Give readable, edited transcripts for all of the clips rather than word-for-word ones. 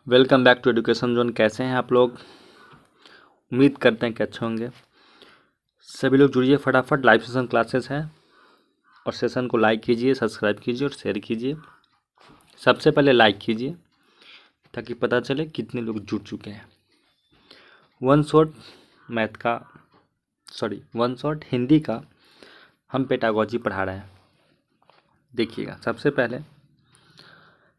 Welcome back to education zone. कैसे हैं आप लोग? उम्मीद करते हैं कि अच्छे होंगे। सभी लोग जुड़िए फटाफट, लाइव सेशन क्लासेस हैं और सेशन को लाइक कीजिए, सब्सक्राइब कीजिए और शेयर कीजिए। सबसे पहले लाइक कीजिए ताकि पता चले कितने लोग जुड़ चुके हैं। वन शॉट हिंदी का हम पेडागोजी पढ़ा रहे हैं। देखिएगा, सबसे पहले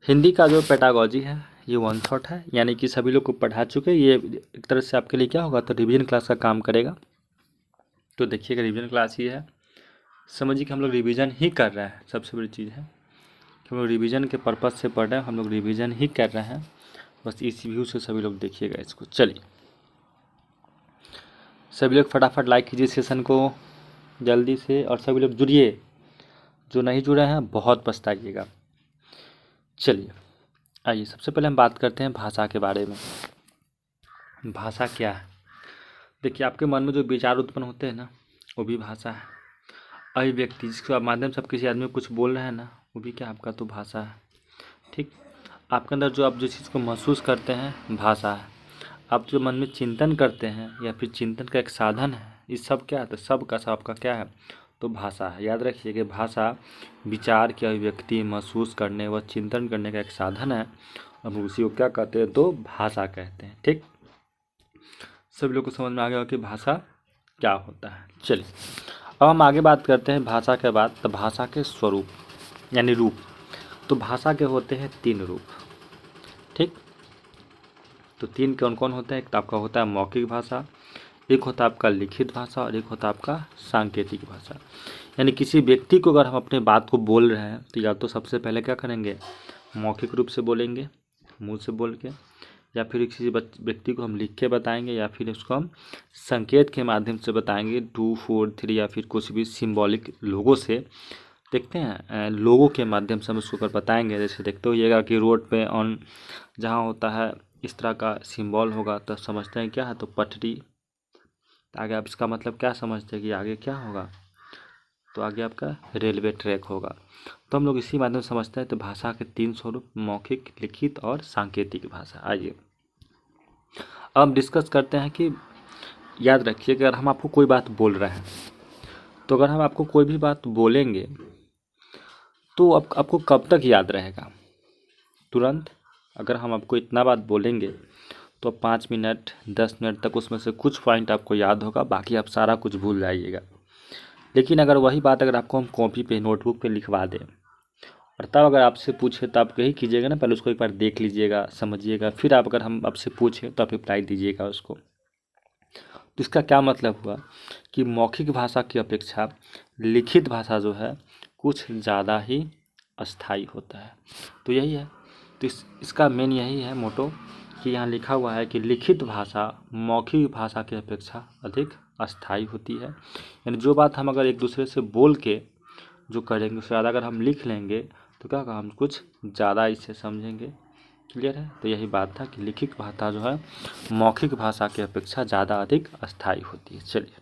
हिंदी का जो पेडागोजी है ये वन शॉट है, यानी कि सभी लोग को पढ़ा चुके। ये एक तरह से आपके लिए क्या होगा, तो रिवीजन क्लास का काम करेगा। तो देखिएगा, रिवीजन क्लास ही है। समझिए कि हम लोग रिवीजन ही कर रहे हैं। सबसे बड़ी चीज़ है कि हम लोग रिवीजन के पर्पज़ से पढ़ रहे हैं, हम लोग रिवीजन ही कर रहे हैं। बस इस व्यू से सभी लोग देखिएगा इसको। चलिए, सभी लोग फटाफट लाइक कीजिए सेशन को जल्दी से, और सभी लोग जुड़िए। जो नहीं जुड़े हैं बहुत पछताइएगा। चलिए आइए, सबसे पहले हम बात करते हैं भाषा के बारे में। भाषा क्या है? देखिए, आपके मन में जो विचार उत्पन्न होते हैं ना, वो भी भाषा है। अभिव्यक्ति, जिसके माध्यम से आप किसी आदमी को कुछ बोल रहे हैं ना, वो भी क्या आपका तो भाषा है। ठीक, आपके अंदर जो आप जिस चीज़ को महसूस करते हैं, भाषा है। आप जो मन में चिंतन करते हैं या फिर चिंतन का एक साधन है, ये सब क्या है? तो सब का सब आपका क्या है? तो भाषा है। याद रखिए कि भाषा विचार की अभिव्यक्ति, महसूस करने व चिंतन करने का एक साधन है। हम उसी को क्या कहते हैं? तो भाषा कहते हैं। ठीक, सभी लोग को समझ में आ गया कि भाषा क्या होता है। चलिए, अब हम आगे बात करते हैं भाषा के बाद। तो भाषा के स्वरूप यानी रूप। तो भाषा के होते हैं 3 रूप। ठीक, तो 3 कौन कौन होते हैं? एक तो आपका होता है मौखिक भाषा, एक होता है आपका लिखित भाषा, और एक होता है आपका सांकेतिक भाषा। यानी किसी व्यक्ति को अगर हम अपने बात को बोल रहे हैं तो या तो सबसे पहले क्या करेंगे? मौखिक रूप से बोलेंगे, मुँह से बोल के, या फिर किसी व्यक्ति को हम लिख के बताएंगे, या फिर उसको हम संकेत के माध्यम से बताएंगे, 2, 4, 3, या फिर कुछ भी सिंबॉलिक लोगों से। देखते हैं, लोगों के माध्यम से हम उसको अगर बताएंगे, जैसे देखते होइएगा कि रोड पे ऑन जहाँ होता है इस तरह का सिंबल होगा तो समझते हैं क्या है? तो पटरी। आगे आप इसका मतलब क्या समझते हैं कि आगे क्या होगा? तो आगे आपका रेलवे ट्रैक होगा। तो हम लोग इसी माध्यम से समझते हैं। तो भाषा के 3 स्वरूप, मौखिक, लिखित और सांकेतिक भाषा। आइए अब हम डिस्कस करते हैं कि याद रखिए कि अगर हम आपको कोई बात बोल रहे हैं, तो अगर हम आपको कोई भी बात बोलेंगे तो आपको कब तक याद रहेगा? तुरंत? अगर हम आपको इतना बात बोलेंगे तो 5 मिनट 10 मिनट तक उसमें से कुछ पॉइंट आपको याद होगा, बाकी आप सारा कुछ भूल जाइएगा। लेकिन अगर वही बात अगर आपको हम कॉपी पे, नोटबुक पे लिखवा दें, और तब अगर आपसे पूछे तो आप यही कीजिएगा ना, पहले उसको एक बार देख लीजिएगा, समझिएगा, फिर आप अगर हम आपसे पूछें तो आप रिप्लाई दीजिएगा उसको। तो इसका क्या मतलब हुआ कि मौखिक भाषा की अपेक्षा लिखित भाषा जो है कुछ ज़्यादा ही अस्थाई होता है। तो यही है, तो इसका मेन यही है मोटो कि यहाँ लिखा हुआ है कि लिखित भाषा मौखिक भाषा की अपेक्षा अधिक अस्थाई होती है। यानी जो बात हम अगर एक दूसरे से बोल के जो करेंगे, उससे ज़्यादा अगर हम लिख लेंगे तो क्या होगा? हम कुछ ज़्यादा इससे समझेंगे। क्लियर है? तो यही बात था कि लिखित भाषा जो है मौखिक भाषा की अपेक्षा ज़्यादा अधिक अस्थाई होती है। चलिए,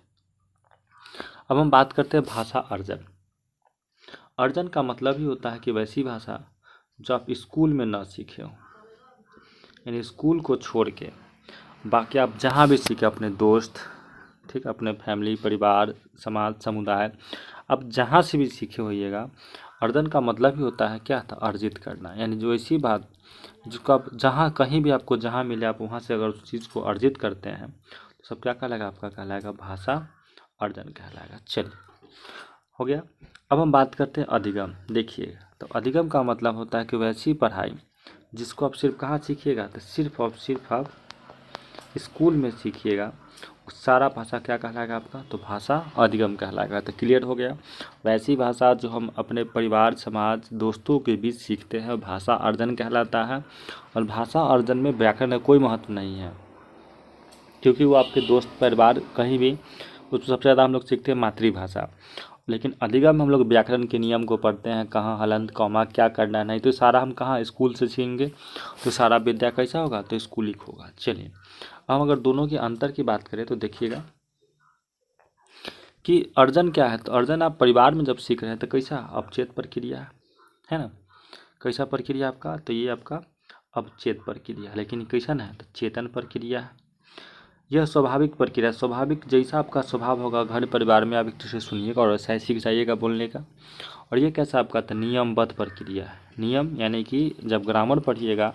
अब हम बात करते हैं भाषा अर्जन। अर्जन का मतलब ही होता है कि वैसी भाषा जो आप स्कूल में ना सीखे हो, यानी स्कूल को छोड़ के बाकी आप जहाँ भी सीखे, अपने दोस्त, ठीक, अपने फैमिली, परिवार, समाज, समुदाय, आप जहाँ से भी सीखे होइएगा। अर्जन का मतलब ही होता है क्या था? अर्जित करना। यानी जो ऐसी बात जिसको आप जहाँ कहीं भी आपको जहाँ मिले आप वहाँ से अगर उस चीज़ को अर्जित करते हैं तो सब क्या कहलाएगा? आपका कहलाएगा भाषा अर्जन कहलाएगा। चलिए, हो गया। अब हम बात करते हैं अधिगम। देखिए, तो अधिगम का मतलब होता है कि वैसी पढ़ाई जिसको आप सिर्फ कहाँ सीखिएगा? तो सिर्फ और सिर्फ आप स्कूल में सीखिएगा। सारा भाषा क्या कहलाएगा आपका? तो भाषा अधिगम कहलाएगा। तो क्लियर हो गया। वैसी भाषा जो हम अपने परिवार, समाज, दोस्तों के बीच सीखते हैं भाषा अर्जन कहलाता है। और भाषा अर्जन में व्याकरण का कोई महत्व नहीं है, क्योंकि वो आपके दोस्त, परिवार, कहीं भी उसको सबसे ज़्यादा हम लोग सीखते हैं मातृभाषा। लेकिन अधिगम में हम लोग व्याकरण के नियम को पढ़ते हैं, कहाँ हलंत, कॉमा क्या करना है, नहीं तो सारा हम कहाँ? स्कूल से सीखेंगे। तो सारा विद्या कैसा होगा? तो स्कूलिक होगा। चलिए, हम अगर दोनों के अंतर की बात करें तो देखिएगा कि अर्जन क्या है? तो अर्जन आप परिवार में जब सीख रहे हैं तो कैसा? अवचेत प्रक्रिया है ना? कैसा प्रक्रिया आपका? तो ये आपका अब चेत प्रक्रिया, लेकिन कैसन है तो चेतन प्रक्रिया है। यह स्वाभाविक प्रक्रिया, स्वाभाविक जैसा आपका स्वभाव होगा घर परिवार में आप एक दूसरे सुनिएगा और वैसा ही सीख जाइएगा बोलने का। और ये कैसा आपका था नियमबद्ध प्रक्रिया है। नियम यानी कि जब ग्रामर पढ़िएगा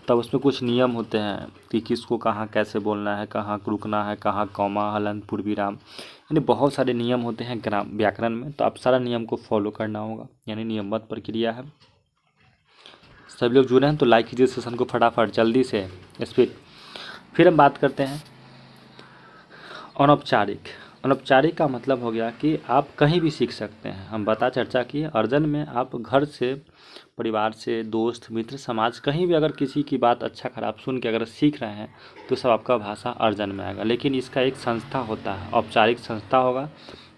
तब उसमें कुछ नियम होते हैं कि किसको कहाँ कैसे बोलना है, कहाँ रुकना है, कहाँ कॉमा हलन पूर्वीराम, यानी बहुत सारे नियम होते हैं व्याकरण में। तो आप सारा नियम को फॉलो करना होगा, यानी नियमबद्ध प्रक्रिया है। सभी लोग जुड़े हैं तो लाइक कीजिए सेशन को फटाफट जल्दी से स्पीड। फिर हम बात करते हैं अनौपचारिक। अनौपचारिक का मतलब हो गया कि आप कहीं भी सीख सकते हैं। हम चर्चा किए अर्जन में आप घर से, परिवार से, दोस्त मित्र समाज कहीं भी अगर किसी की बात अच्छा खराब सुन के अगर सीख रहे हैं तो सब आपका भाषा अर्जन में आएगा। लेकिन इसका एक संस्था होता है, औपचारिक संस्था होगा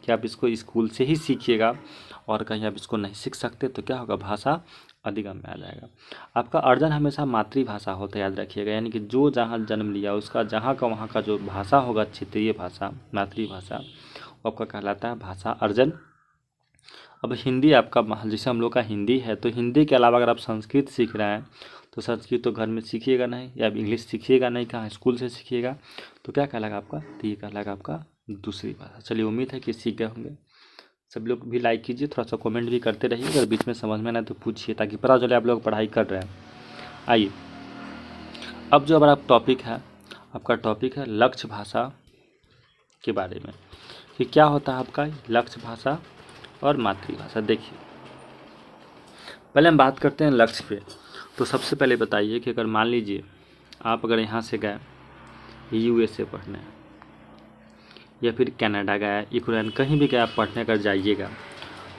कि आप इसको स्कूल से ही सीखिएगा और कहीं आप इसको नहीं सीख सकते तो क्या होगा भाषा अधिगम में आ जाएगा। आपका अर्जन हमेशा मातृभाषा होता है, याद रखिएगा। यानी कि जो जहाँ जन्म लिया उसका जहाँ का वहाँ का जो भाषा होगा क्षेत्रीय भाषा मातृभाषा वो आपका कहलाता है भाषा अर्जन। अब हिंदी आपका जैसे हम लोग का हिंदी है तो हिंदी के अलावा अगर आप संस्कृत सीख रहे हैं तो संस्कृत तो घर में सीखिएगा नहीं, या इंग्लिश सीखिएगा नहीं, कहाँ स्कूल से सीखिएगा तो क्या कहलाएगा आपका, तो ये कहलाएगा आपका दूसरी भाषा। चलिए उम्मीद है कि सीख गए होंगे। सब लोग भी लाइक कीजिए, थोड़ा सा कमेंट भी करते रहिए, अगर बीच में समझ में ना तो पूछिए ताकि पता चले आप लोग पढ़ाई कर रहे हैं। आइए अब जो हमारा टॉपिक है, आपका टॉपिक है लक्ष्य भाषा के बारे में कि क्या होता है आपका लक्ष्य भाषा और मातृभाषा। देखिए पहले हम बात करते हैं लक्ष्य पे। तो सबसे पहले बताइए कि अगर मान लीजिए आप अगर यहाँ से गए USA पढ़ने या फिर कनाडा गए, यूक्रेन कहीं भी गए आप पढ़ने कर जाइएगा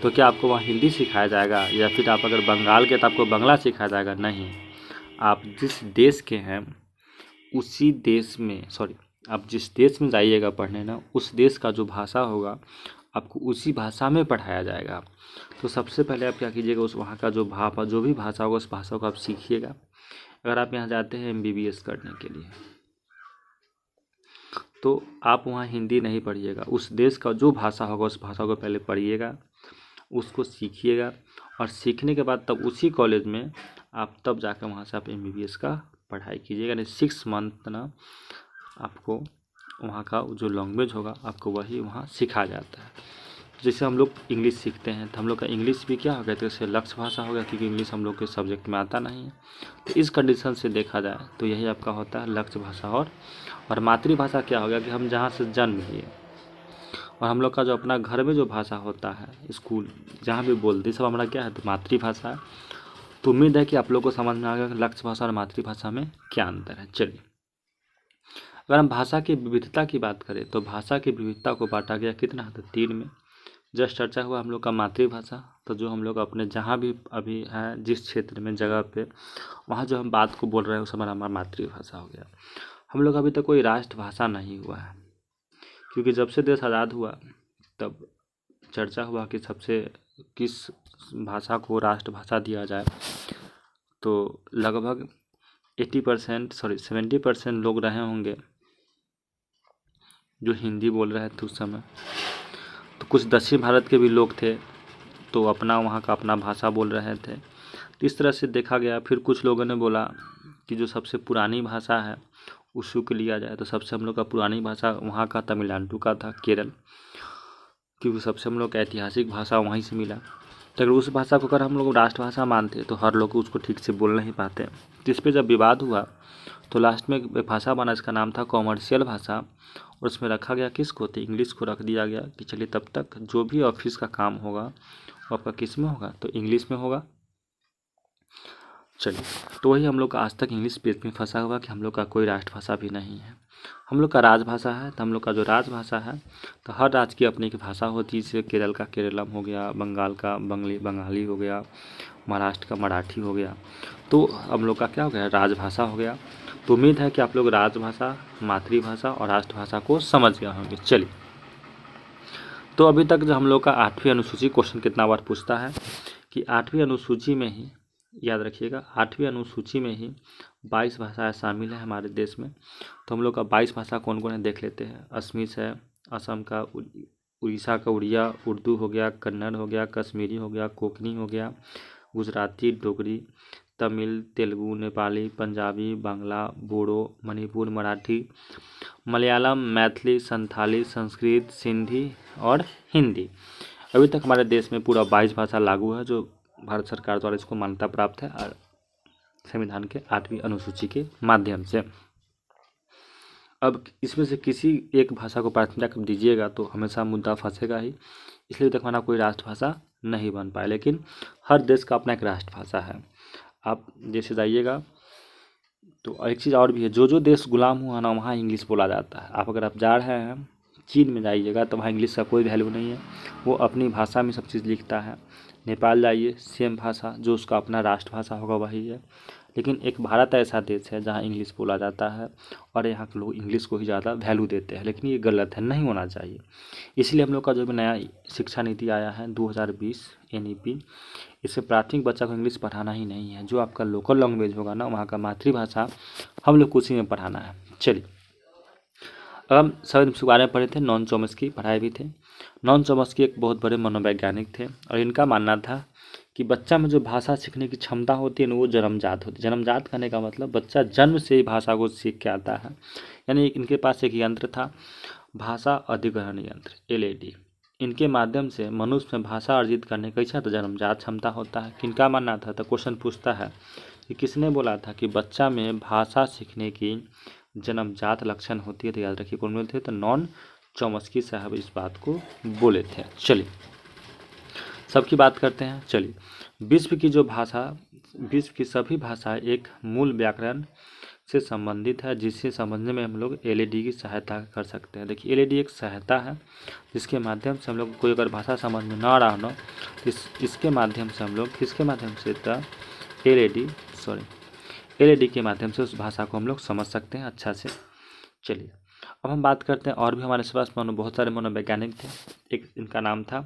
तो क्या आपको वहाँ हिंदी सिखाया जाएगा, या फिर आप अगर बंगाल के तो आपको बांग्ला सिखाया जाएगा? नहीं, आप जिस देश के हैं उसी देश में आप जिस देश में जाइएगा पढ़ने ना उस देश का जो भाषा होगा आपको उसी भाषा में पढ़ाया जाएगा। तो सबसे पहले आप क्या कीजिएगा उस वहाँ का जो भी भाषा होगा उस भाषा को आप सीखिएगा। अगर आप यहाँ जाते हैं MBBS करने के लिए तो आप वहाँ हिंदी नहीं पढ़िएगा, उस देश का जो भाषा होगा उस भाषा को पहले पढ़िएगा, उसको सीखिएगा और सीखने के बाद तब उसी कॉलेज में आप तब जाकर वहाँ से आप MBBS का पढ़ाई कीजिएगा। यानी 6 मंथ ना आपको वहाँ का जो लैंग्वेज होगा आपको वही वहाँ सिखाया जाता है। जैसे हम लोग इंग्लिश सीखते हैं तो हम लोग का इंग्लिश भी क्या हो गया, तो इससे लक्ष्य भाषा हो गया क्योंकि इंग्लिश हम लोग के सब्जेक्ट में आता नहीं है। तो इस कंडीशन से देखा जाए तो यही आपका होता है लक्ष्य भाषा। और मातृभाषा क्या हो गया कि हम जहाँ से जन्म लिए और हम लोग का जो अपना घर में जो भाषा होता है स्कूल जहाँ भी बोलते सब हमारा क्या है तो मातृभाषा है। तो उम्मीद है कि आप लोग को समझ में आ गया कि लक्ष्य भाषा और मातृभाषा में क्या अंतर है। चलिए अगर हम भाषा की विविधता की बात करें तो भाषा की विविधता को बांटा गया कितना है तो 3 में। जस्ट चर्चा हुआ हम लोग का मातृभाषा, तो जो हम लोग अपने जहाँ भी अभी हैं जिस क्षेत्र में जगह पे वहाँ जो हम बात को बोल रहे हैं उस हमारा मातृभाषा हो गया। हम लोग अभी तक कोई राष्ट्रभाषा नहीं हुआ है क्योंकि जब से देश आज़ाद हुआ तब चर्चा हुआ कि सबसे किस भाषा को राष्ट्रभाषा दिया जाए, तो लगभग 70% लोग रहे होंगे जो हिंदी बोल रहे थे उस समय। तो कुछ दक्षिण भारत के भी लोग थे तो अपना वहाँ का अपना भाषा बोल रहे थे। तो इस तरह से देखा गया। फिर कुछ लोगों ने बोला कि जो सबसे पुरानी भाषा है उसको को लिया जाए, तो सबसे हम लोग का पुरानी भाषा वहाँ का तमिलनाडु का था, केरल, क्योंकि सबसे हम लोग का ऐतिहासिक भाषा वहीं से मिला। तो अगर उस भाषा को अगर हम लोग राष्ट्रभाषा मानते तो हर लोग उसको ठीक से बोल नहीं पाते। तो इस पर जब विवाद हुआ तो लास्ट में एक भाषा बना, इसका नाम था कॉमर्शियल भाषा, और उसमें रखा गया किसको तो इंग्लिश को रख दिया गया कि चलिए तब तक जो भी ऑफिस का काम होगा वो आपका किस में होगा तो इंग्लिश में होगा। चलिए तो वही हम लोग का आज तक इंग्लिश पेज में फंसा हुआ कि हम लोग का कोई राष्ट्रभाषा भी नहीं है। हम लोग का राजभाषा है, तो हम लोग का जो राजभाषा है तो हर राज्य की अपनी एक भाषा होती है। जैसे केरल का केरलम हो गया, बंगाल का बंगाली हो गया, महाराष्ट्र का मराठी हो गया। तो हम लोग का क्या हो गया राजभाषा हो गया। तो उम्मीद है कि आप लोग राजभाषा, मातृभाषा और राष्ट्रभाषा को समझ गए होंगे। चलिए तो अभी तक जो हम लोग का 8वीं अनुसूची क्वेश्चन कितना बार पूछता है कि 8वीं अनुसूची में ही याद रखिएगा 8वीं अनुसूची में ही 22 भाषाएं शामिल हैं हमारे देश में। तो हम लोग का 22 भाषा कौन कौन है देख लेते हैं। असमीस है, असम का उड़ीसा का उड़िया, उर्दू हो गया, कन्नड़ हो गया, कश्मीरी हो गया, कोंकणी हो गया, गुजराती, डोगरी, तमिल, तेलुगु, नेपाली, पंजाबी, बांग्ला, बोडो, मणिपुर, मराठी, मलयालम, मैथिली, संथाली, संस्कृत, सिंधी और हिंदी। अभी तक हमारे देश में पूरा 22 भाषा लागू है, जो भारत सरकार द्वारा इसको मान्यता प्राप्त है और संविधान के 8वीं अनुसूची के माध्यम से। अब इसमें से किसी एक भाषा को प्राथमिकता दीजिएगा तो हमेशा मुद्दा फंसेगा ही, इसलिए तक हमारा कोई राष्ट्रभाषा नहीं बन पाया। लेकिन हर देश का अपना एक राष्ट्रभाषा है। आप जैसे जाइएगा तो एक चीज़ और भी है, जो जो देश गुलाम हुआ ना वहाँ इंग्लिश बोला जाता है। अगर आप जा रहे हैं चीन में जाइएगा तो वहाँ इंग्लिश का कोई वैल्यू नहीं है, वो अपनी भाषा में सब चीज़ लिखता है। नेपाल जाइए सेम भाषा, जो उसका अपना राष्ट्रभाषा होगा वही है। लेकिन एक भारत ऐसा देश है जहाँ इंग्लिश बोला जाता है और यहाँ के लोग इंग्लिश को ही ज़्यादा वैल्यू देते हैं, लेकिन ये गलत है, नहीं होना चाहिए। इसलिए हम लोग का जो भी नया शिक्षा नीति आया है 2020 NEP, इससे प्राथमिक बच्चा को इंग्लिश पढ़ाना ही नहीं है। जो आपका लोकल लैंग्वेज होगा ना, वहाँ का मातृभाषा हम लोग को उसी में पढ़ाना है। चलिए, अब हम सब बारे में पढ़े थे, नॉन चॉम्स्की पढ़ाए भी थे। नॉन चॉम्स्की एक बहुत बड़े मनोवैज्ञानिक थे और इनका मानना था कि बच्चा में जो भाषा सीखने की क्षमता होती है ना, वो जन्मजात होती है। जन्मजात करने का मतलब बच्चा जन्म से ही भाषा को सीख के आता है। यानी इनके पास एक यंत्र था, भाषा अधिग्रहण यंत्र LAD। इनके माध्यम से मनुष्य में भाषा अर्जित करने का इच्छा तो जन्मजात क्षमता होता है। किनका मानना था, तो क्वेश्चन पूछता है कि किसने बोला था कि बच्चा में भाषा सीखने की जन्मजात लक्षण होती है, तो याद रखिए कौन बोले थे, तो नॉन चॉम्स्की साहब इस बात को बोले थे। चलिए सबकी बात करते हैं। चलिए, विश्व की जो भाषा, विश्व की सभी भाषाएं एक मूल व्याकरण से संबंधित है, जिससे समझने में हम लोग LAD की सहायता कर सकते हैं। देखिए LAD एक सहायता है जिसके माध्यम से हम लोग कोई अगर भाषा समझ में ना रहा हो, इसके माध्यम से हम लोग किसके माध्यम से, LAD के माध्यम से उस भाषा को हम लोग समझ सकते हैं अच्छा से। चलिए अब हम बात करते हैं, और भी हमारे पास बहुत सारे मनोवैज्ञानिक थे। एक इनका नाम था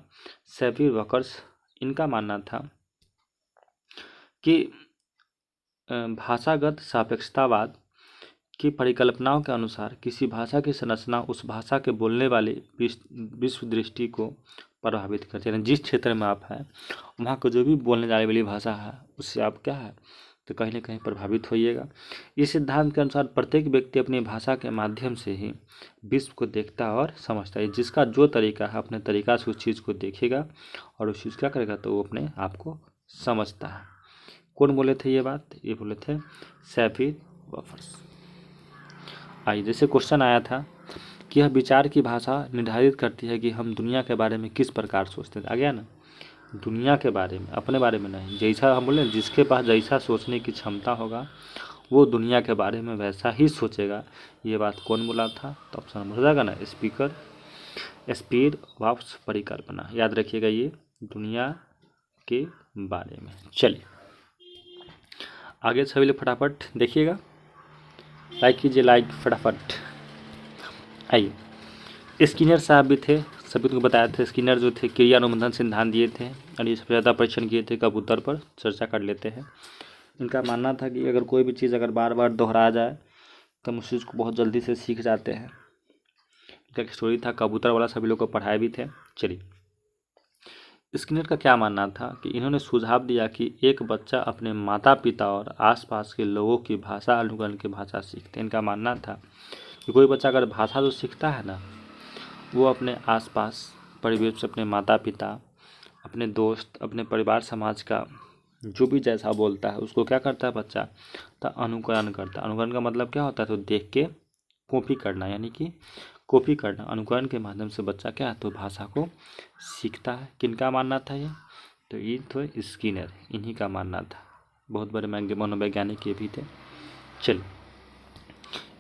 सेवियर वर्कर्स। इनका मानना था कि भाषागत सापेक्षतावाद की परिकल्पनाओं के अनुसार किसी भाषा की संरचना उस भाषा के बोलने वाले विश्व दृष्टि को प्रभावित करती है। जिस क्षेत्र में आप हैं वहाँ को जो भी बोलने जाने वाली भाषा है उससे आप क्या है, तो कहीं ना कहीं प्रभावित होइएगा। इस सिद्धांत के अनुसार प्रत्येक व्यक्ति अपनी भाषा के माध्यम से ही विश्व को देखता और समझता है। जिसका जो तरीका है अपने तरीका से उस चीज़ को देखेगा और उस चीज़ क्या करेगा, तो वो अपने आप को समझता है। कौन बोले थे ये बात, ये बोले थे सेवियर वर्कर्स। आइए, जैसे क्वेश्चन आया था कि यह विचार की भाषा निर्धारित करती है कि हम दुनिया के बारे में किस प्रकार सोचते हैं। आ गया ना, दुनिया के बारे में, अपने बारे में नहीं। जैसा हम बोले जिसके पास जैसा सोचने की क्षमता होगा वो दुनिया के बारे में वैसा ही सोचेगा। ये बात कौन बोला था, तो ऑप्शन हो जाएगा ना, स्पीर वाप्स परिकल्पना। याद रखिएगा ये दुनिया के बारे में। चलिए आगे सभी लोग फटाफट देखिएगा, लाइक कीजिए, लाइक फटाफट। आइए, स्किनर साहब भी थे, सभी को बताया था। स्किनर जो थे क्रिया अनुबंधन सिद्धांत दिए थे और ये सबसे ज़्यादा परीक्षण किए थे। कबूतर पर चर्चा कर लेते हैं। इनका मानना था कि अगर कोई भी चीज़ अगर बार बार दोहराया जाए तो हम उस चीज़ को बहुत जल्दी से सीख जाते हैं। इनका एक स्टोरी था कबूतर वाला, सभी लोग को पढ़ाए भी थे। चलिए, स्किनर का क्या मानना था कि इन्होंने सुझाव दिया कि एक बच्चा अपने माता पिता और आसपास के लोगों की भाषा अनुकरण की भाषा सीखते हैं। इनका मानना था कि कोई बच्चा अगर भाषा जो सीखता है ना, वो अपने आसपास परिवेश से, अपने माता पिता, अपने दोस्त, अपने परिवार समाज का जो भी जैसा बोलता है उसको क्या करता है बच्चा, तो अनुकरण करता है। अनुकरण का मतलब क्या होता है, तो देख के कॉपी करना, यानी कि कॉपी करना। अनुकरण के माध्यम से बच्चा क्या है, तो भाषा को सीखता है। किनका मानना था ये, तो ये तो स्किनर, इन्हीं का मानना था। बहुत बड़े मनोवैज्ञानिक ये भी थे। चलिए,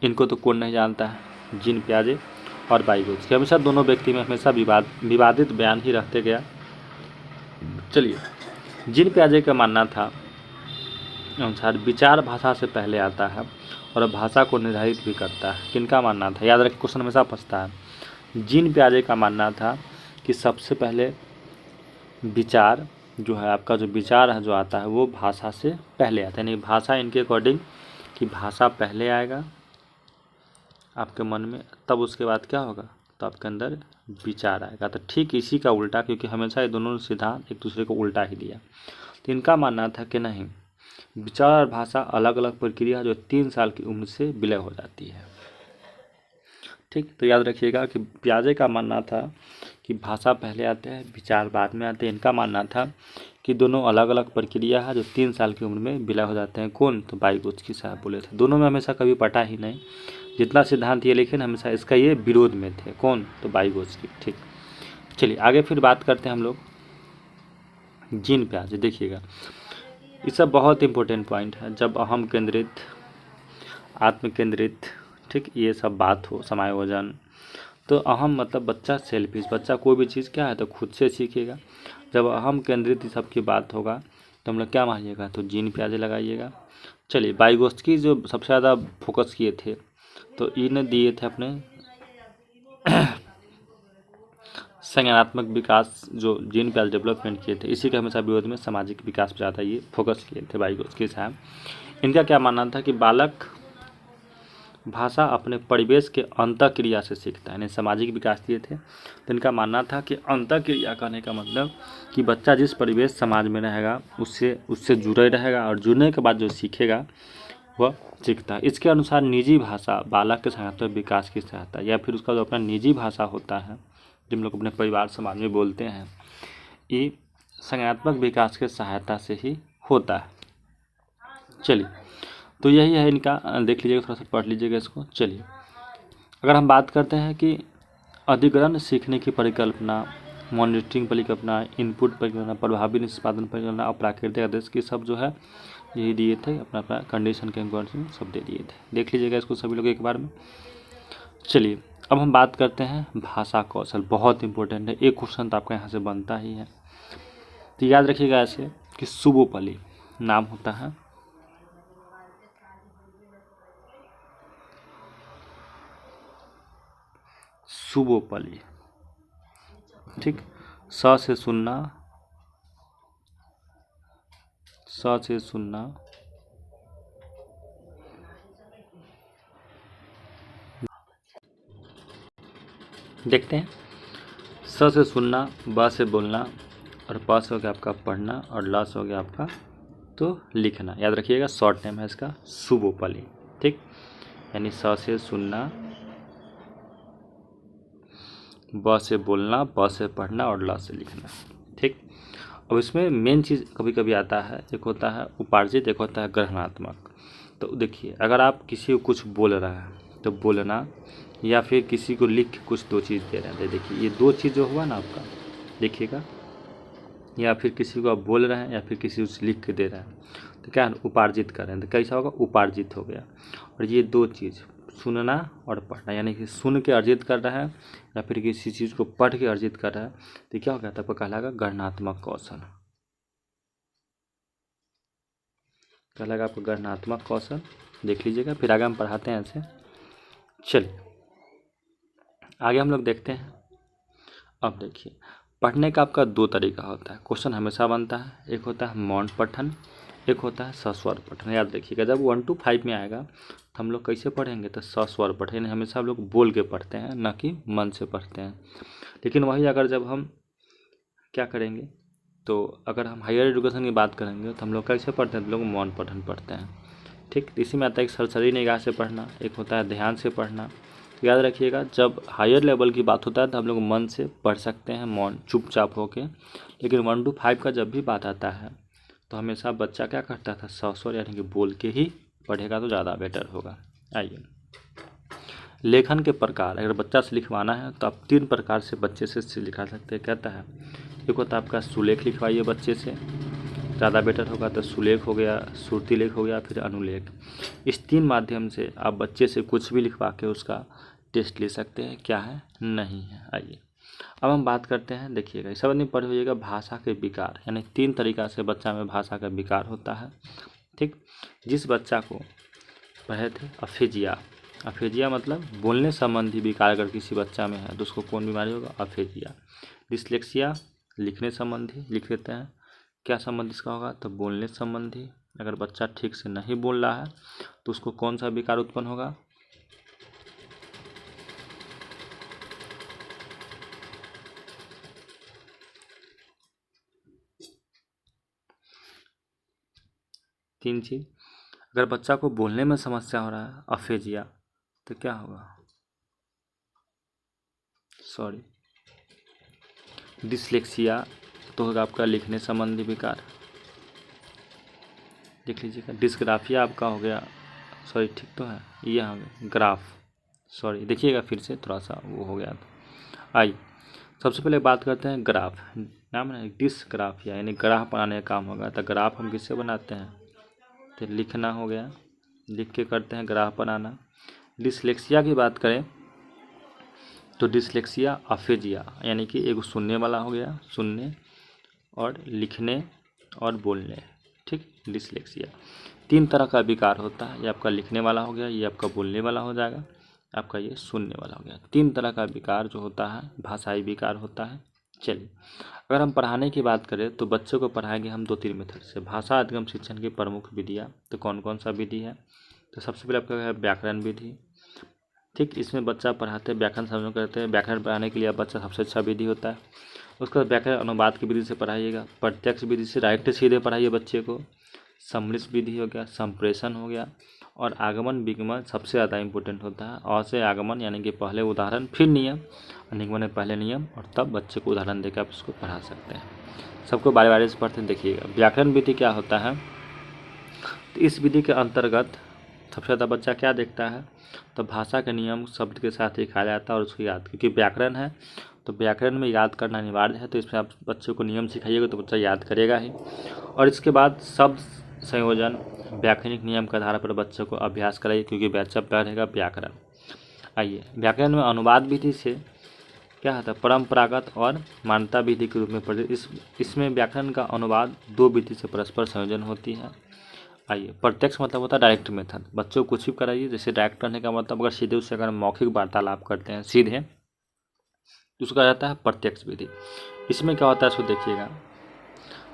इनको तो कौन नहीं जानता है, जीन पियाजे और वाइगोत्स्की। हमेशा दोनों व्यक्ति में हमेशा विवादित बयान ही रहते गया। चलिए, जीन पियाजे का मानना था अनुसार विचार भाषा से पहले आता है और भाषा को निर्धारित भी करता है। किनका मानना था, याद रखिए क्वेश्चन हमेशा फंसता है। जीन पियाजे का मानना था कि सबसे पहले विचार जो है, आपका जो विचार है जो आता है वो भाषा से पहले आता है। यानी भाषा इनके अकॉर्डिंग कि भाषा पहले आएगा आपके मन में, तब उसके बाद क्या होगा, तो आपके अंदर विचार आएगा। तो ठीक इसी का उल्टा, क्योंकि हमेशा ये दोनों सिद्धांत एक दूसरे को उल्टा ही दिया। तो इनका मानना था कि नहीं, विचार और भाषा अलग अलग प्रक्रिया जो 3 साल की उम्र से विलय हो जाती है। ठीक, तो याद रखिएगा कि पियाजे का मानना था कि भाषा पहले आते हैं, विचार बाद में आते हैं। इनका मानना था कि दोनों अलग अलग प्रक्रिया है जो 3 साल की उम्र में विलय हो जाते हैं। कौन? तो वाइगोत्स्की साहब बोले थे। दोनों में हमेशा कभी पटा ही नहीं, जितना सिद्धांत ये लिखे ना हमेशा इसका ये विरोध में थे। कौन? तो वाइगोत्स्की। ठीक, चलिए आगे फिर बात करते हैं हम लोग जीन पियाजे। देखिएगा ये सब बहुत इंपॉर्टेंट पॉइंट है। जब अहम केंद्रित, आत्म केंद्रित, ठीक, ये सब बात हो, समायोजन, तो अहम मतलब बच्चा सेल्फिश, बच्चा कोई भी चीज़ क्या है तो खुद से सीखेगा। जब अहम केंद्रित सब की बात होगा तो हम लोग क्या मानिएगा? तो जीन पियाजे लगाइएगा। चलिए वाइगोत्स्की जो सबसे ज़्यादा फोकस किए थे तो इन्हें दिए थे अपने संज्ञानात्मक विकास, जो जीन पियाजे डेवलपमेंट किए थे, इसी के हमेशा विरोध में सामाजिक विकास पर ज़्यादा ये फोकस किए थे वाइगोत्स्की साहब। इनका क्या मानना था कि बालक भाषा अपने परिवेश के अंतःक्रिया से सीखता है, यानी सामाजिक विकास दिए थे। तो इनका मानना था कि अंतःक्रिया कहने का मतलब कि बच्चा जिस परिवेश समाज में रहेगा उससे उससे जुड़े रहेगा और जुड़ने के बाद जो सीखेगा वह सीखता है। इसके अनुसार निजी भाषा बालक के संज्ञानात्मक विकास की सहायता, या फिर उसका जो अपना निजी भाषा होता है जो हम लोग अपने परिवार समाज में बोलते हैं, ये संज्ञानात्मक विकास के सहायता से ही होता है। चलिए, तो यही है इनका, देख लीजिएगा, थोड़ा सा पढ़ लीजिएगा इसको। चलिए, अगर हम बात करते हैं कि अधिग्रहण सीखने की परिकल्पना, मॉनिटरिंग परिकल्पना, इनपुट परिकल्पना, प्रभावी निष्पादन परिकल्पना और प्राकृतिक आदेश की सब जो है यही दिए थे, अपना अपना कंडीशन के अकॉर्डिंग सब दे दिए थे। देख लीजिएगा इसको सभी लोग एक बार में। चलिए, अब हम बात करते हैं भाषा कौशल, बहुत इंपॉर्टेंट है। एक क्वेश्चन तो आपका यहाँ से बनता ही है, तो याद रखिएगा ऐसे कि शुभोपली नाम होता है, शुभोपली, ठीक, स से सुनना, स से सुनना, देखते हैं, स से सुनना, ब से बोलना, और प से हो गया आपका पढ़ना, और ल से हो गया आपका तो लिखना। याद रखिएगा शॉर्ट नेम है इसका शुभोपली। ठीक, यानी स से सुनना, ब से बोलना, प से पढ़ना और ल से लिखना। ठीक, अब इसमें मेन चीज़ कभी कभी आता है, एक होता है उपार्जित, एक होता है ग्रहणात्मक। तो देखिए, अगर आप किसी को कुछ बोल रहे हैं तो बोलना, या फिर किसी को लिख के कुछ दो चीज़ दे रहे हैं, तो देखिए ये दो चीज़ जो हुआ ना आपका, देखिएगा, या फिर किसी को आप बोल रहे हैं या फिर किसी को लिख के दे रहे हैं, तो क्या है, उपार्जित कर रहे हैं, तो कैसा होगा? उपार्जित हो गया। और ये दो चीज़ सुनना और पढ़ना, यानी कि सुन के अर्जित कर रहा है या फिर किसी चीज़ को पढ़ के अर्जित कर रहा है, तो क्या हो गया? तो आपका कहलाएगा गणनात्मक कौशल, कहलाएगा आपका गणनात्मक कौशल। देख लीजिएगा, फिर आगे हम पढ़ाते हैं ऐसे। चलिए आगे हम लोग देखते हैं। अब देखिए, पढ़ने का आपका दो तरीका होता है, क्वेश्चन हमेशा बनता है। एक होता है मौन पठन, एक होता है सस्वर पठन। याद रखिएगा, जब 1 to 5 में आएगा तो हम लोग कैसे पढ़ेंगे? तो सस्वर पठन, हमेशा हम लोग बोल के पढ़ते हैं, न कि मन से पढ़ते हैं। लेकिन वही अगर जब हम क्या करेंगे, तो अगर हम हायर एजुकेशन की बात करेंगे तो हम लोग कैसे पढ़ते हैं? तो लोग मौन पठन पढ़ते हैं। ठीक, इसी में आता है एक सरसरी निगाह से पढ़ना, एक होता है ध्यान से पढ़ना। तो याद रखिएगा, जब हायर लेवल की बात होता है तो हम लोग मन से पढ़ सकते हैं, मौन चुपचाप होके। लेकिन 1 to 5 का जब भी बात आता है तो हमेशा बच्चा क्या करता था? सस्वर, यानी कि बोल के ही पढ़ेगा तो ज़्यादा बेटर होगा। आइए, लेखन के प्रकार, अगर बच्चा से लिखवाना है तो आप 3 प्रकार से बच्चे से लिखा सकते हैं। कहता है, एक होता है आपका सुलेख, लिखवाइए बच्चे से, ज़्यादा बेटर होगा। तो सुलेख हो गया, सुरती लेख हो गया, फिर अनुलेख। इस 3 माध्यम से आप बच्चे से कुछ भी लिखवा के उसका टेस्ट ले सकते हैं, क्या है, नहीं है। आइए अब हम बात करते हैं, देखिएगा इस सब नहीं पढ़ होइएगा, भाषा के विकार, यानी 3 तरीका से बच्चा में भाषा का विकार होता है। ठीक, जिस बच्चा को पढ़े थे अफेजिया, अफेजिया मतलब बोलने संबंधी विकार अगर किसी बच्चा में है तो उसको कौन बीमारी होगा? अफेजिया। डिसलेक्सिया, लिखने संबंधी, लिख लेते हैं, क्या संबंध इसका होगा? तो बोलने संबंधी। अगर बच्चा ठीक से नहीं बोल रहा है तो उसको कौन सा विकार उत्पन्न होगा? 3 चीज़। अगर बच्चा को बोलने में समस्या हो रहा है, अफेजिया, तो क्या होगा, सॉरी डिसलेक्सिया, तो होगा आपका लिखने संबंधी विकार, देख लीजिएगा। डिस्ग्राफिया आपका हो गया, सॉरी ठीक तो है, ये हो गया ग्राफ, सॉरी देखिएगा फिर से, थोड़ा सा वो हो गया था। आइए सबसे पहले बात करते हैं ग्राफ, नाम है डिस्ग्राफिया, यानी ग्राफ बनाने का काम होगा। तो ग्राफ हम किससे बनाते हैं, तो लिखना हो गया, लिख के करते हैं ग्राफ बनाना। डिसलेक्सिया की बात करें तो डिसलेक्सिया अफेजिया, यानी कि एक सुनने वाला हो गया, सुनने और लिखने और बोलने, ठीक। डिसलेक्सिया 3 तरह का विकार होता है, ये आपका लिखने वाला हो गया, ये आपका बोलने वाला हो जाएगा, आपका ये सुनने वाला हो गया। 3 तरह का विकार जो होता है भाषाई विकार होता है। चलिए अगर हम पढ़ाने की बात करें तो बच्चों को पढ़ाएंगे हम 2-3 मेथड से। भाषा अधिगम शिक्षण की प्रमुख विधियाँ, तो कौन कौन सा विधि है, तो सबसे पहले आपका है व्याकरण विधि, ठीक। इसमें बच्चा पढ़ाते हैं व्याकरण समझ करते हैं, व्याकरण पढ़ाने के लिए बच्चा सबसे अच्छा विधि होता है। उसके बाद व्याकरण अनुवाद की विधि से पढ़ाइएगा, प्रत्यक्ष विधि से डायरेक्ट सीधे पढ़ाइए बच्चे को, सम्मिश्र विधि हो गया, संप्रेषण हो गया, और आगमन विगमन सबसे ज़्यादा इंपॉर्टेंट होता है। और से आगमन यानी कि पहले उदाहरण फिर नियम, और निगमन में पहले नियम और तब बच्चे को उदाहरण देकर आप उसको पढ़ा सकते हैं। सबको बारी बारी से पढ़ते हैं। देखिएगा व्याकरण विधि क्या होता है, तो इस विधि के अंतर्गत सबसे ज़्यादा बच्चा क्या देखता है, तो भाषा के नियम शब्द के साथ लिखा जाता है और उसको याद, क्योंकि व्याकरण है तो व्याकरण में याद करना अनिवार्य है। तो इसमें आप बच्चों को नियम सिखाइएगा तो बच्चा याद करेगा ही। और इसके बाद शब्द संयोजन व्याकरणिक नियम के आधार पर बच्चों को अभ्यास कराइए, क्योंकि बच्चा पढ़ेगा व्याकरण। आइए व्याकरण में अनुवाद विधि से क्या होता है, परंपरागत और मान्यता विधि के रूप में पढ़े। इसमें व्याकरण का अनुवाद 2 विधि से परस्पर संयोजन होती है। आइए प्रत्यक्ष मतलब होता है डायरेक्ट मेथड, बच्चों को कुछ भी कराइए, जैसे डायरेक्ट करने का मतलब अगर सीधे उससे अगर मौखिक वार्तालाप करते हैं सीधे, तो उसका रहता है प्रत्यक्ष विधि। इसमें क्या होता है इसको देखिएगा,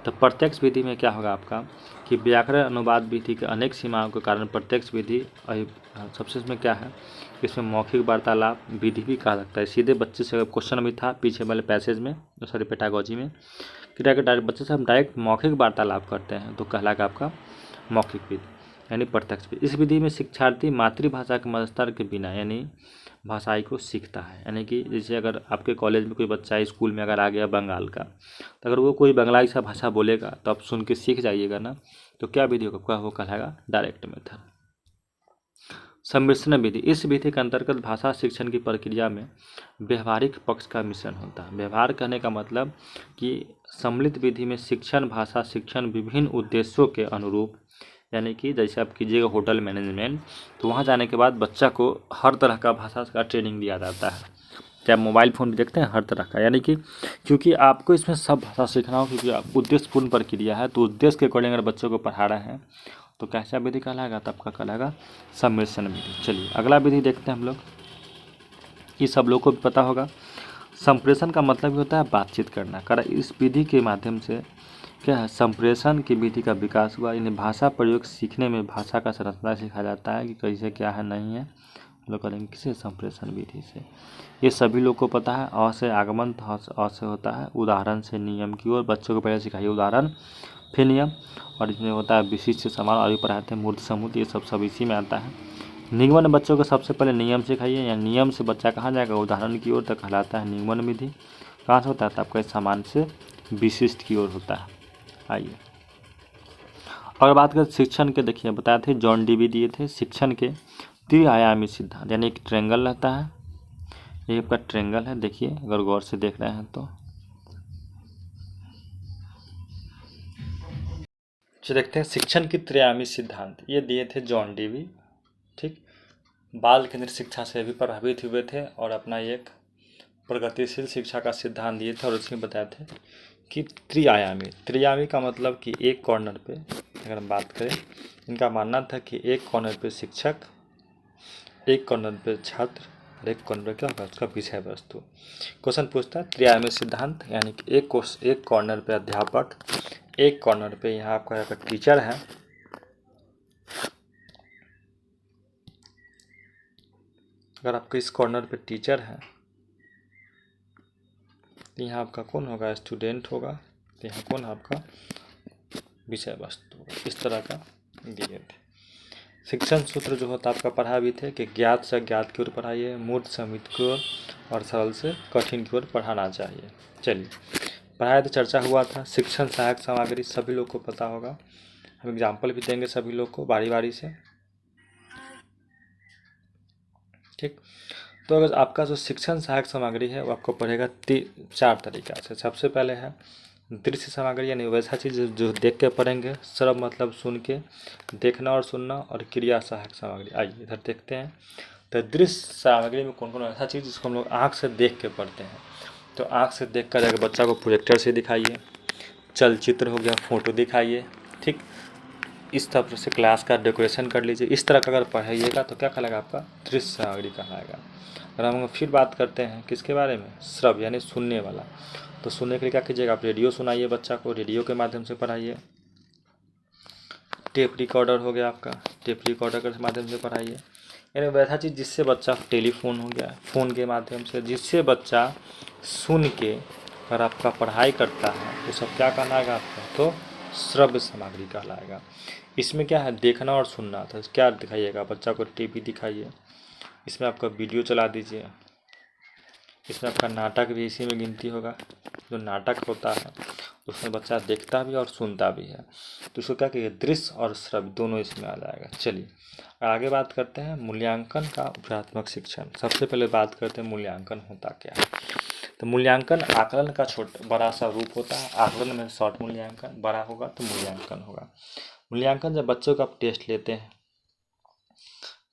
तो प्रत्यक्ष विधि में क्या होगा आपका कि व्याकरण अनुवाद विधि के अनेक सीमाओं के कारण प्रत्यक्ष विधि सबसे इसमें क्या है, इसमें मौखिक वार्तालाप विधि भी कहा जाता है। सीधे बच्चे से अगर क्वेश्चन भी था पीछे वाले पैसेज में, सॉरी पेडागोजी में, कि डायरेक्ट बच्चे से हम डायरेक्ट मौखिक वार्तालाप करते हैं तो कहलाएगा आपका मौखिक विधि यानी प्रत्यक्ष विधि। इस विधि में शिक्षार्थी मातृभाषा के मध्यस्तर के बिना यानी भाषाई को सीखता है, यानी कि जैसे अगर आपके कॉलेज में कोई बच्चा स्कूल में अगर आ गया बंगाल का, तो अगर वो कोई बंगाली सा भाषा बोलेगा तो आप सुन के सीख जाइएगा ना, तो क्या विधि होगा, वो कहलाएगा डायरेक्ट मेथड। सम्मिश्रण विधि, इस विधि के अंतर्गत भाषा शिक्षण की प्रक्रिया में व्यवहारिक पक्ष का मिश्रण होता है। व्यवहार कहने का मतलब कि सम्मिलित विधि में शिक्षण भाषा शिक्षण विभिन्न उद्देश्यों के अनुरूप, यानी कि जैसे आप कीजिएगा होटल मैनेजमेंट, तो वहाँ जाने के बाद बच्चा को हर तरह का भाषा का ट्रेनिंग दिया जाता है। क्या आप मोबाइल फ़ोन भी देखते हैं, हर तरह का, यानी कि क्योंकि आपको इसमें सब भाषा सीखना हो, क्योंकि आप उद्देश्यपूर्ण प्रक्रिया है, तो उद्देश्य के अकॉर्डिंग अगर बच्चों को पढ़ा रहे हैं तो कैसा विधि कहलाएगा, तो आपका कहलाएगा सम्मिश्रण विधि। चलिए अगला विधि देखते हैं हम लोग, ये सब लोग को भी पता होगा। संप्रेषण का मतलब भी होता है बातचीत करना। इस विधि के माध्यम से क्या है, संप्रेषण की विधि का विकास हुआ। इन्हें भाषा प्रयोग सीखने में भाषा का संरचना सिखाया जाता है कि कैसे क्या है नहीं है, हम लोग करेंगे किसे, संप्रेषण विधि से। ये सभी लोग को पता है। अ से आगमन, अ से होता है उदाहरण से नियम की ओर, बच्चों को पहले सिखाइए उदाहरण फिर नियम, और इसमें होता है विशिष्ट समान, और भी पढ़ाते हैं मूर्त समूह, ये सब इसी में आता है। निगमन बच्चों को सबसे पहले नियम सिखाइए, या नियम से बच्चा कहाँ जाएगा, उदाहरण की ओर, तक कहलाता है निगमन विधि। कहाँ से होता है, आपका समान से विशिष्ट की ओर होता है। आइए अगर बात करें शिक्षण के, देखिए बताए थे जॉन डीवी दिए थे शिक्षण के त्रिआयामी सिद्धांत, यानी एक ट्रेंगल रहता है, ये आपका ट्रेंगल है, देखिए अगर गौर से देख रहे हैं तो जो देखते हैं शिक्षण की त्रिआयामी सिद्धांत, ये दिए थे जॉन डीवी, ठीक। बाल केंद्रित शिक्षा से भी प्रभावित हुए थे और अपना एक प्रगतिशील शिक्षा का सिद्धांत दिए थे, और उसमें बताए थे कि त्रिआयामी का मतलब कि एक कॉर्नर पे अगर हम बात करें, इनका मानना था कि एक कॉर्नर पे शिक्षक, एक कॉर्नर पे छात्र और एक कॉर्नर क्या होगा उसका विषय वस्तु। क्वेश्चन पूछता है त्रिआयामी सिद्धांत, यानी कि एक कॉर्नर पे अध्यापक, एक कॉर्नर पे यहाँ आपका टीचर है, अगर आपके इस कॉर्नर पे टीचर है तो यहाँ आपका कौन होगा, स्टूडेंट होगा, तो यहाँ कौन आपका विषय वस्तु होगा। इस तरह का दिए थे। शिक्षण सूत्र जो होता आपका पढ़ा भी थे कि ज्ञात से अज्ञात की ओर पढ़ाइए, मूर्त से अमित की ओर और सरल से कठिन की ओर पढ़ाना चाहिए। चलिए, पढ़ाया तो चर्चा हुआ था। शिक्षण सहायक सामग्री सभी लोग को पता होगा, हम एग्जाम्पल भी देंगे सभी लोग को बारी बारी से। ठीक, तो अगर आपका जो शिक्षण सहायक सामग्री है वो आपको पढ़ेगा 4 तरीका से। सबसे पहले है दृश्य सामग्री, यानी वैसा चीज़ जो देख के पढ़ेंगे। श्रव मतलब सुन के, देखना और सुनना, और क्रिया सहायक सामग्री। आइए इधर देखते हैं। तो दृश्य सामग्री में कौन कौन ऐसा चीज़ जिसको हम लोग आँख से देख के पढ़ते हैं। तो आँख से देख कर अगर बच्चा को प्रोजेक्टर से दिखाइए, चलचित्र हो गया, फोटो दिखाइए। ठीक, इस तरह से क्लास का डेकोरेशन कर लीजिए। इस तरह का अगर पढ़ाइएगा तो क्या कहलाएगा, आपका दृश्य सामग्री कहलाएगा। और हम फिर बात करते हैं किसके बारे में, श्रव यानी सुनने वाला। तो सुनने के लिए क्या कीजिएगा, आप रेडियो सुनाइए बच्चा को, रेडियो के माध्यम से पढ़ाइए। टेप रिकॉर्डर हो गया आपका, टेप रिकॉर्डर के माध्यम से पढ़ाइए। यानी वैसा चीज़ जिससे बच्चा, टेलीफोन हो गया, फ़ोन के माध्यम से, जिससे बच्चा सुन के अगर आपका पढ़ाई करता है तो सब क्या कहलाएगा आपका, तो श्रव्य सामग्री कहलाएगा। इसमें क्या है, देखना और सुनना। तो क्या दिखाइएगा बच्चा को, टीवी दिखाइए, इसमें आपका वीडियो चला दीजिए, इसमें आपका नाटक भी इसी में गिनती होगा। जो नाटक होता है उसमें बच्चा देखता भी और सुनता भी है, तो इसको क्या कहिए, दृश्य और श्रव्य दोनों इसमें आ जाएगा। चलिए आगे बात करते हैं मूल्यांकन का उपरात्मक शिक्षण। सबसे पहले बात करते हैं मूल्यांकन होता क्या है। तो मूल्यांकन आकलन का बड़ा सा रूप होता है। आकलन में शॉर्ट मूल्यांकन, बड़ा होगा तो मूल्यांकन होगा। मूल्यांकन जब बच्चों का आप टेस्ट लेते हैं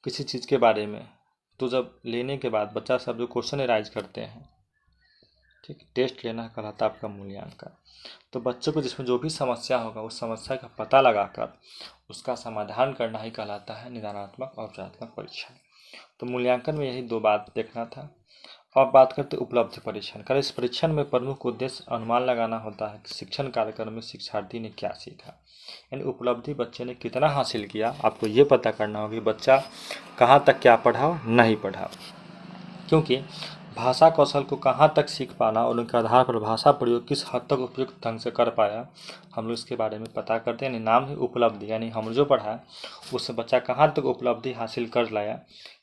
किसी चीज़ के बारे में, तो जब लेने के बाद बच्चा सब जो क्वेश्चन एराइज करते हैं, ठीक, टेस्ट लेना कहलाता है आपका मूल्यांकन। तो बच्चों को जिसमें जो भी समस्या होगा उस समस्या का पता लगाकर उसका समाधान करना ही कहलाता है निदानात्मक और उपचारात्मक परीक्षण। तो मूल्यांकन में यही 2 बात देखना था। अब बात करते उपलब्धि परीक्षण कर। इस परीक्षण में प्रमुख उद्देश्य अनुमान लगाना होता है कि शिक्षण कार्यक्रम में शिक्षार्थी ने क्या सीखा, यानी उपलब्धि बच्चे ने कितना हासिल किया। आपको ये पता करना होगा कि बच्चा कहाँ तक क्या पढ़ा नहीं पढ़ा, क्योंकि भाषा कौशल को कहाँ तक सीख पाना और उनके आधार पर भाषा प्रयोग किस हद तक उपयुक्त ढंग से कर पाया, हम लोग इसके बारे में पता करते हैं। यानी नाम है उपलब्धि, यानी हम जो पढ़ा है उससे बच्चा कहाँ तक उपलब्धि हासिल कर लाया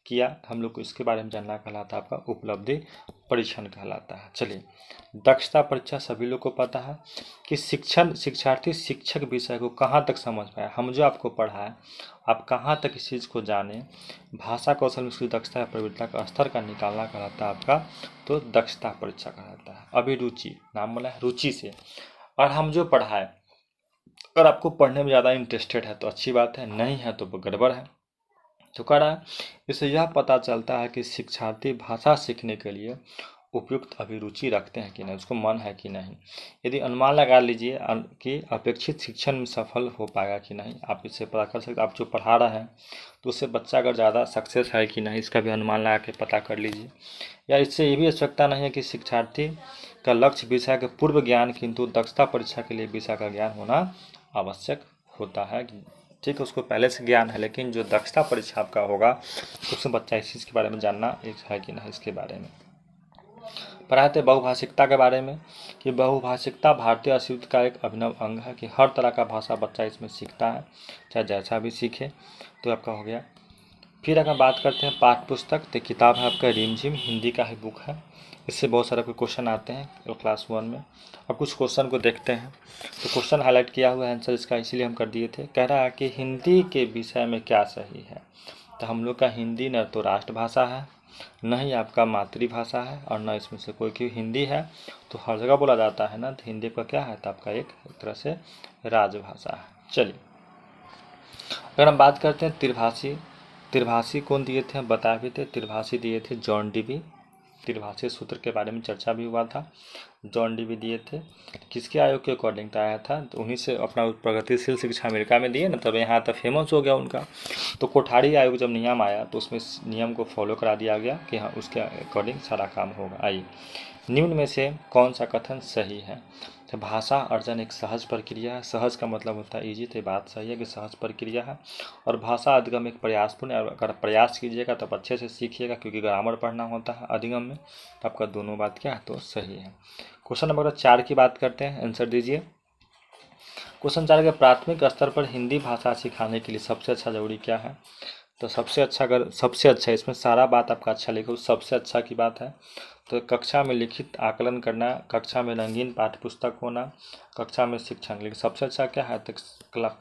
किया, हम लोग को इसके बारे में जानना कहलाता है आपका उपलब्धि परीक्षण कहलाता है। चलिए, दक्षता परीक्षा सभी लोग को पता है कि शिक्षार्थी शिक्षक विषय को कहाँ तक समझ पाया। हम जो आपको पढ़ा है आप कहाँ तक इस चीज़ को जाने, भाषा कौशल में उसकी दक्षता या प्रवृत्ता का स्तर का निकालना कहलाता है आपका तो दक्षता परीक्षा कहलाता है। अभिरुचि, नाम बोला है रुचि से, और हम जो पढ़ा है अगर आपको पढ़ने में ज़्यादा इंटरेस्टेड है तो अच्छी बात है, नहीं है तो गड़बड़ है। तो कह रहा है इससे यह पता चलता है कि शिक्षार्थी भाषा सीखने के लिए उपयुक्त अभिरुचि रखते हैं कि नहीं, उसको मन है कि नहीं। यदि अनुमान लगा लीजिए कि अपेक्षित शिक्षण में सफल हो पाएगा कि नहीं, आप इससे पता कर सकते। आप जो पढ़ा रहे हैं तो उससे बच्चा अगर ज़्यादा सक्सेस है कि नहीं, इसका भी अनुमान लगा के पता कर लीजिए। या इससे ये भी आवश्यकता नहीं है कि शिक्षार्थी का लक्ष्य विषय के पूर्व ज्ञान, किंतु दक्षता परीक्षा के लिए विषय का ज्ञान होना आवश्यक होता है। ठीक है, उसको पहले से ज्ञान है, लेकिन जो दक्षता परीक्षा आपका होगा उसमें बच्चा इस चीज़ के बारे में जानना है कि नहीं, इसके बारे में पढ़ाते। बहुभाषिकता के बारे में कि बहुभाषिकता भारतीय अस्तित्व का एक अभिनव अंग है कि हर तरह का भाषा बच्चा इसमें सीखता है, चाहे जैसा भी सीखे। तो आपका हो गया। फिर अगर बात करते हैं पाठ्य पुस्तक, तो किताब है आपका रिमझिम, हिंदी का ही बुक है। इससे बहुत सारे क्वेश्चन आते हैं क्लास 1 में। अब कुछ क्वेश्चन को देखते हैं। तो क्वेश्चन हाईलाइट किया हुआ है आंसर इसका, इसीलिए हम कर दिए थे। कह रहा है कि हिंदी के विषय में क्या सही है। तो हम लोग का हिंदी न तो राष्ट्रभाषा है, न ही आपका मातृभाषा है, और न इसमें से कोई की हिंदी है। तो हर जगह बोला जाता है ना, तो हिंदी का क्या है, तो आपका एक तरह से राजभाषा है। चलिए, अगर हम बात करते हैं त्रिभाषी कौन दिए थे, हम बता भी थे। त्रिभाषी दिए थे जॉन डीवी। त्रिभाषी सूत्र के बारे में चर्चा भी हुआ था, जॉन डीवी दिए थे। किसके आयोग के अकॉर्डिंग तो आया था, तो उन्हीं से अपना प्रगतिशील शिक्षा अमेरिका में दिए ना, तब यहाँ तक फेमस हो गया उनका। तो कोठारी आयोग जब नियम आया तो उसमें नियम को फॉलो करा दिया गया कि हाँ उसके अकॉर्डिंग सारा काम होगा। आइए, निम्न में से कौन सा कथन सही है। तो भाषा अर्जन एक सहज प्रक्रिया है। सहज का मतलब होता है ईजी, तो बात सही है कि सहज प्रक्रिया है। और भाषा अधिगम एक प्रयासपूर्ण, अगर प्रयास कीजिएगा तब अच्छे से सीखिएगा, क्योंकि ग्रामर पढ़ना होता है अधिगम में। तो आपका दोनों बात क्या है, तो सही है। क्वेश्चन नंबर 4 की बात करते हैं, आंसर दीजिए। क्वेश्चन 4 के प्राथमिक स्तर पर हिंदी भाषा सिखाने के लिए सबसे अच्छा जरूरी क्या है? तो सबसे अच्छा, अगर सबसे अच्छा इसमें सारा बात आपका अच्छा लिखो, सबसे अच्छा की बात है तो कक्षा में लिखित आकलन करना, कक्षा में रंगीन पाठ्य पुस्तक होना, कक्षा में शिक्षण। लेकिन सबसे अच्छा क्या है? तो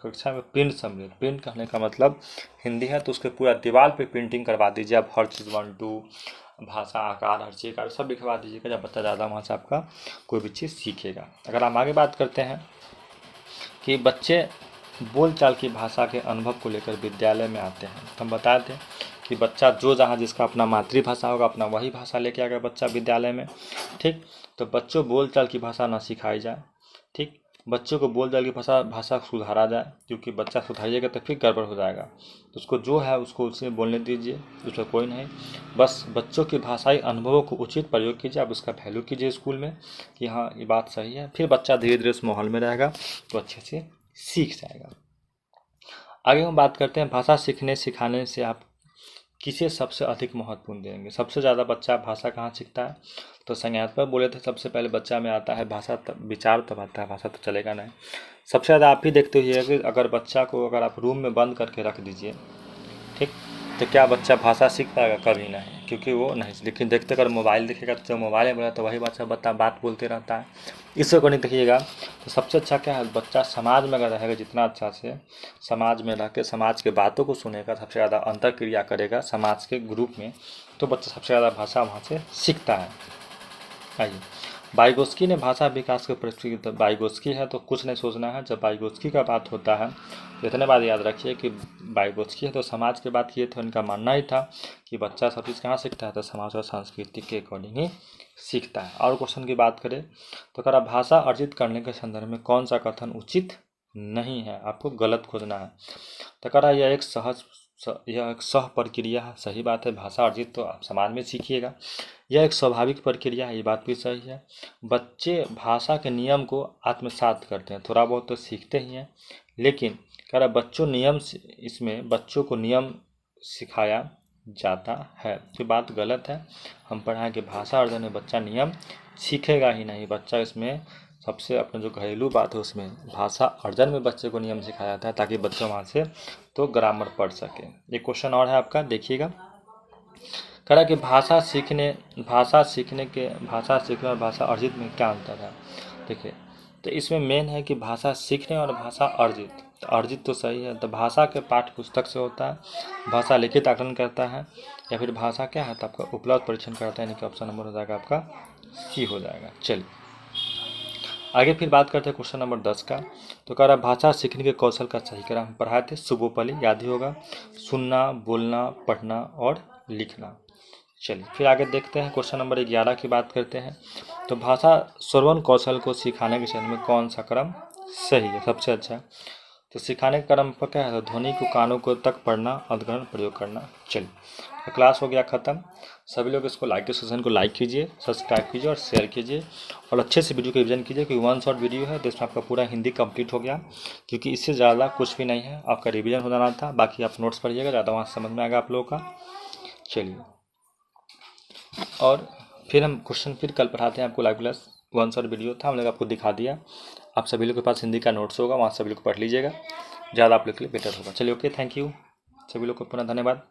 कक्षा में प्रिंट सम्मिलित। प्रिंट करने का मतलब हिंदी है तो उसके पूरा दीवार पे प्रिंटिंग करवा दीजिए आप, हर चीज़ 1 2 भाषा आकार हर चीज़ का सब लिखवा दीजिएगा, जब बच्चा ज़्यादा वहाँ से आपका कोई भी चीज़ सीखेगा। अगर हम आगे बात करते हैं कि बच्चे बोलचाल की भाषा के अनुभव को लेकर विद्यालय में आते हैं, तो हम बताए थे कि बच्चा जो जहाँ जिसका अपना मातृभाषा होगा अपना वही भाषा लेके आएगा बच्चा विद्यालय में। ठीक, तो बच्चों बोलचाल की भाषा ना सिखाई जाए। ठीक, बच्चों को बोलचाल की भाषा सुधारा जाए, क्योंकि बच्चा सुधारिएगा तो फिर गड़बड़ हो जाएगा। तो उसको जो है उसको उसे बोलने दीजिए, उसमें कोई नहीं। बस बच्चों की भाषाई अनुभवों को उचित प्रयोग कीजिए, आप उसका वैल्यू कीजिए स्कूल में कि हाँ ये बात सही है, फिर बच्चा धीरे धीरे उस माहौल में रहेगा तो अच्छे से सीख जाएगा। आगे हम बात करते हैं भाषा सीखने सिखाने से आप किसे सबसे अधिक महत्वपूर्ण देंगे? सबसे ज़्यादा बच्चा भाषा कहाँ सीखता है? तो संज्ञानात्मक बोले थे सबसे पहले बच्चा में आता है भाषा, तब विचार तब आता है भाषा, तो चलेगा नहीं। सबसे ज़्यादा आप ही देखते हुए कि अगर बच्चा को अगर आप रूम में बंद करके रख दीजिए, ठीक, तो क्या बच्चा भाषा सीख पाएगा? कभी नहीं, क्योंकि वो नहीं। लेकिन देखते अगर मोबाइल दिखेगा तो मोबाइल में बोला तो वही बच्चा बात बोलते रहता है। इससे को नहीं देखिएगा तो सबसे अच्छा क्या है, बच्चा समाज में अगर रहेगा जितना अच्छा से, समाज में रह के समाज के बातों को सुनेगा, सबसे ज़्यादा अंतर क्रिया करेगा समाज के ग्रुप में, तो बच्चा सबसे ज़्यादा भाषा वहाँ से सीखता है। आइए, वाइगोत्स्की ने भाषा विकास के प्रस्तुत, वाइगोत्स्की है तो कुछ नहीं सोचना है। जब वाइगोत्स्की का बात होता है तो इतने बात याद रखिए कि वाइगोत्स्की है तो समाज की बात किए थे, उनका मानना ही था कि बच्चा सब चीज़ कहाँ सीखता है? तो समाज और संस्कृति के अकॉर्डिंग ही सीखता है। और क्वेश्चन की बात करें तो करा भाषा अर्जित करने के संदर्भ में कौन सा कथन उचित नहीं है? आपको गलत खोजना है। तो करा यह एक सह प्रक्रिया है, सही बात है। भाषा अर्जित तो आप समाज में सीखिएगा, यह एक स्वाभाविक प्रक्रिया है, ये बात भी सही है। बच्चे भाषा के नियम को आत्मसात करते हैं, थोड़ा बहुत तो सीखते ही हैं, लेकिन कह रहा बच्चों नियम इसमें बच्चों को नियम सिखाया जाता है, तो बात गलत है। हम पढ़ाएं कि भाषा अर्जन में बच्चा नियम सीखेगा ही नहीं, बच्चा इसमें सबसे अपने जो घरेलू बात है उसमें भाषा अर्जन में बच्चे को नियम सिखाया जाता है, ताकि बच्चों वहाँ से तो ग्रामर पढ़ सके। एक क्वेश्चन और है आपका, देखिएगा। कह रहा कि भाषा सीखने और भाषा अर्जित में क्या अंतर है? देखिए, तो इसमें मेन है कि भाषा सीखने और भाषा अर्जित, तो अर्जित तो सही है, तो भाषा के पाठ्य पुस्तक से होता है, भाषा लिखित आकलन करता है, या फिर भाषा क्या है तो आपका उपलब्ध परीक्षण करता है, यानी कि ऑप्शन नंबर हो जाएगा आपका सी हो जाएगा। चलिए आगे फिर बात करते हैं क्वेश्चन नंबर 10 का। तो कह रहा भाषा सीखने के कौशल का सही क्रम हम पढ़ाए थे, सुबोपली याद ही होगा, सुनना, बोलना, पढ़ना और लिखना। चलिए फिर आगे देखते हैं क्वेश्चन नंबर 11 की बात करते हैं। तो भाषा श्रवण कौशल को सिखाने के क्षेत्र में कौन सा क्रम सही है? सबसे अच्छा तो सिखाने का क्रम पर क्या है? तो ध्वनि को कानों को तक पढ़ना, अध्ययन प्रयोग करना। चलिए तो क्लास हो गया ख़त्म। सभी लोग इसको लाइक के सेशन को लाइक कीजिए, सब्सक्राइब कीजिए और शेयर कीजिए, और अच्छे से वीडियो को रिविजन कीजिए, क्योंकि 1 शॉट वीडियो है तो इसमें आपका पूरा हिंदी कंप्लीट हो गया, क्योंकि इससे ज़्यादा कुछ भी नहीं है, आपका रिविजन हो जाना था। बाकी आप नोट्स पढ़िएगा, ज़्यादा वहाँ समझ में आएगा आप लोगों का। चलिए, और फिर हम क्वेश्चन फिर कल पढ़ाते हैं आपको। लाइव क्लास 1 शॉट वीडियो था, हम लोग आपको दिखा दिया। आप सभी लोग के पास हिंदी का नोट्स होगा, वहाँ सभी लोग पढ़ लीजिएगा, ज़्यादा आप लोग के लिए बेटर होगा। चलिए ओके, थैंक यू सभी लोग को, पुनः धन्यवाद।